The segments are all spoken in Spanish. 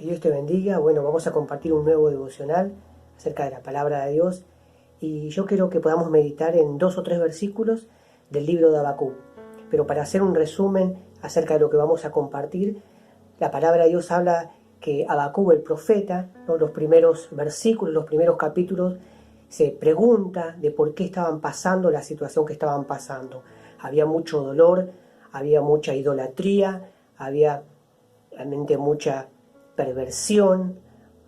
Que Dios te bendiga. Bueno, vamos a compartir un nuevo devocional acerca de la palabra de Dios. Y yo quiero que podamos meditar en 2 o 3 versículos del libro de Habacuc. Pero para hacer un resumen acerca de lo que vamos a compartir, la palabra de Dios habla que Habacuc, el profeta, ¿no? Los primeros versículos, los primeros capítulos, se pregunta de por qué estaban pasando la situación que estaban pasando. Había mucho dolor, había mucha idolatría, había realmente mucha perversión,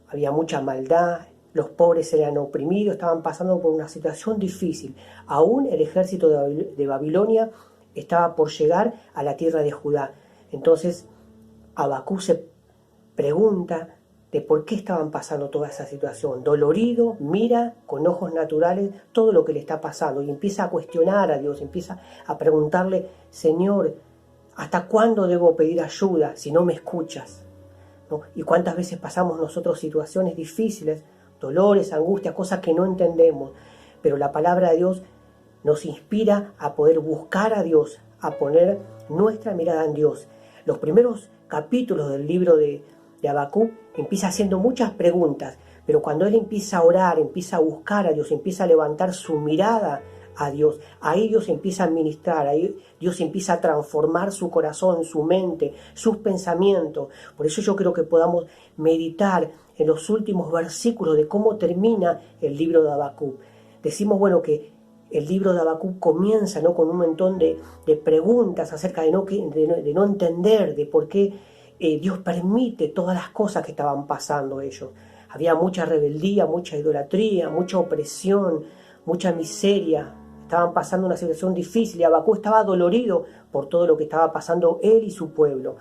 había mucha maldad, los pobres eran oprimidos, estaban pasando por una situación difícil. Aún el ejército de Babilonia estaba por llegar a la tierra de Judá. Entonces Habacuc se pregunta de por qué estaban pasando toda esa situación. Dolorido, mira con ojos naturales todo lo que le está pasando y empieza a cuestionar a Dios, empieza a preguntarle: Señor, ¿hasta cuándo debo pedir ayuda si no me escuchas? ¿No? Y cuántas veces pasamos nosotros situaciones difíciles, dolores, angustias, cosas que no entendemos, pero la palabra de Dios nos inspira a poder buscar a Dios, a poner nuestra mirada en Dios. Los primeros capítulos del libro de Habacuc empieza haciendo muchas preguntas, pero cuando él empieza a orar, empieza a buscar a Dios, empieza a levantar su mirada a Dios, ahí Dios empieza a ministrar, ahí Dios empieza a transformar su corazón, su mente, sus pensamientos. Por eso yo creo que podamos meditar en los últimos versículos de cómo termina el libro de Habacuc. Decimos, bueno, que el libro de Habacuc comienza, ¿no?, con un montón de preguntas acerca de no entender, de por qué Dios permite todas las cosas que estaban pasando ellos. Había mucha rebeldía, mucha idolatría, mucha opresión, mucha miseria. Estaban pasando una situación difícil y Habacuc estaba dolorido por todo lo que estaba pasando él y su pueblo.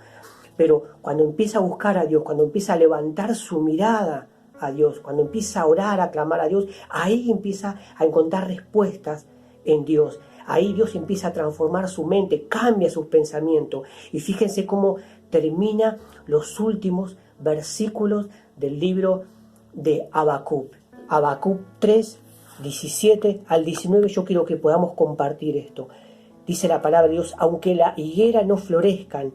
Pero cuando empieza a buscar a Dios, cuando empieza a levantar su mirada a Dios, cuando empieza a orar, a clamar a Dios, ahí empieza a encontrar respuestas en Dios. Ahí Dios empieza a transformar su mente, cambia sus pensamientos. Y fíjense cómo termina los últimos versículos del libro de Habacuc. Habacuc 3, 17 al 19, yo quiero que podamos compartir esto. Dice la palabra de Dios: aunque la higuera no florezcan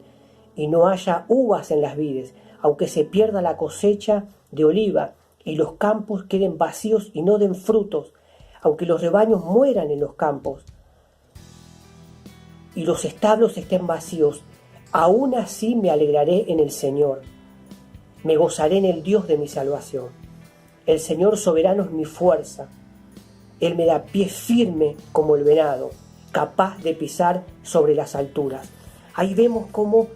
y no haya uvas en las vides, aunque se pierda la cosecha de oliva y los campos queden vacíos y no den frutos, aunque los rebaños mueran en los campos y los establos estén vacíos, aún así me alegraré en el Señor, me gozaré en el Dios de mi salvación. El Señor soberano es mi fuerza. Él me da pie firme como el venado, capaz de pisar sobre las alturas. Ahí vemos cómo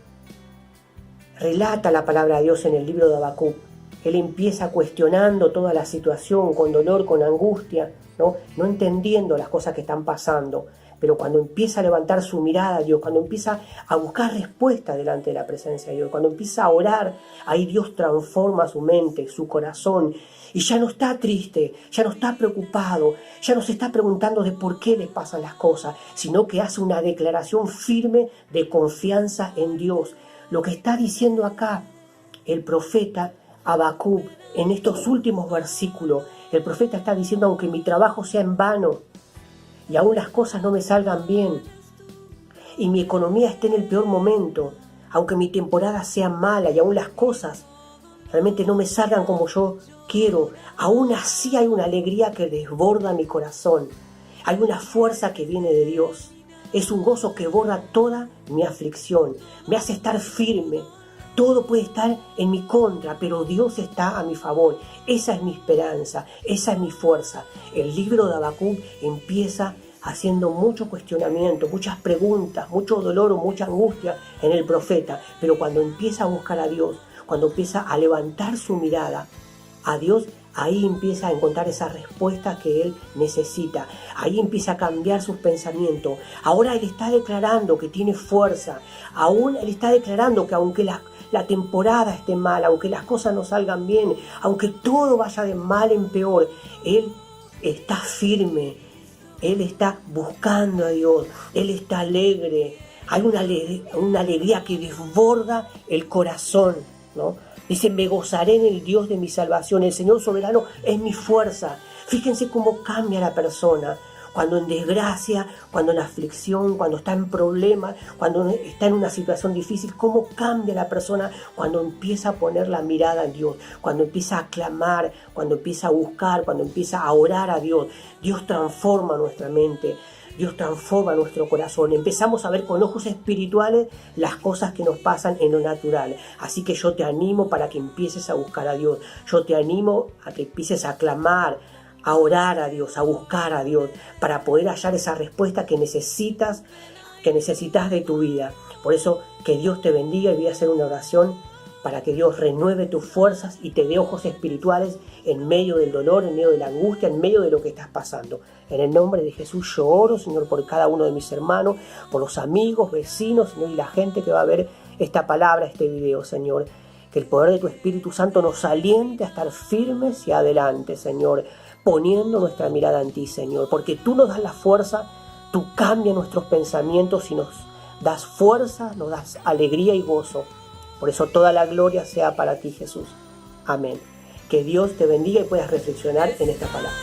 relata la palabra de Dios en el libro de Habacuc. Él empieza cuestionando toda la situación, con dolor, con angustia, no entendiendo las cosas que están pasando. Pero cuando empieza a levantar su mirada a Dios, cuando empieza a buscar respuesta delante de la presencia de Dios, cuando empieza a orar, ahí Dios transforma su mente, su corazón, y ya no está triste, ya no está preocupado, ya no se está preguntando de por qué le pasan las cosas, sino que hace una declaración firme de confianza en Dios. Lo que está diciendo acá el profeta Habacuc en estos últimos versículos, el profeta está diciendo: aunque mi trabajo sea en vano, y aún las cosas no me salgan bien, y mi economía esté en el peor momento, aunque mi temporada sea mala y aún las cosas realmente no me salgan como yo quiero, aún así hay una alegría que desborda mi corazón, hay una fuerza que viene de Dios, es un gozo que borra toda mi aflicción, me hace estar firme. Todo puede estar en mi contra, pero Dios está a mi favor. Esa es mi esperanza, esa es mi fuerza. El libro de Habacuc empieza haciendo mucho cuestionamiento, muchas preguntas, mucho dolor o mucha angustia en el profeta. Pero cuando empieza a buscar a Dios, cuando empieza a levantar su mirada a Dios, ahí empieza a encontrar esa respuesta que él necesita. Ahí empieza a cambiar sus pensamientos. Ahora él está declarando que tiene fuerza. Aún él está declarando que aunque la temporada esté mala, aunque las cosas no salgan bien, aunque todo vaya de mal en peor, él está firme, él está buscando a Dios, él está alegre. Hay una alegría que desborda el corazón, ¿no? Dice: me gozaré en el Dios de mi salvación, el Señor soberano es mi fuerza. Fíjense cómo cambia la persona cuando en desgracia, cuando en aflicción, cuando está en problemas, cuando está en una situación difícil, cómo cambia la persona cuando empieza a poner la mirada en Dios, cuando empieza a clamar, cuando empieza a buscar, cuando empieza a orar a Dios. Dios transforma nuestra mente, Dios transforma nuestro corazón. Empezamos a ver con ojos espirituales las cosas que nos pasan en lo natural. Así que yo te animo para que empieces a buscar a Dios. Yo te animo a que empieces a clamar, a orar a Dios, a buscar a Dios, para poder hallar esa respuesta que necesitas de tu vida. Por eso, que Dios te bendiga, y voy a hacer una oración para que Dios renueve tus fuerzas y te dé ojos espirituales en medio del dolor, en medio de la angustia, en medio de lo que estás pasando. En el nombre de Jesús yo oro, Señor, por cada uno de mis hermanos, por los amigos, vecinos, Señor, y la gente que va a ver esta palabra, este video, Señor. Que el poder de tu Espíritu Santo nos aliente a estar firmes y adelante, Señor, poniendo nuestra mirada en ti, Señor, porque tú nos das la fuerza, tú cambias nuestros pensamientos y nos das fuerza, nos das alegría y gozo. Por eso toda la gloria sea para ti, Jesús. Amén. Que Dios te bendiga y puedas reflexionar en esta palabra.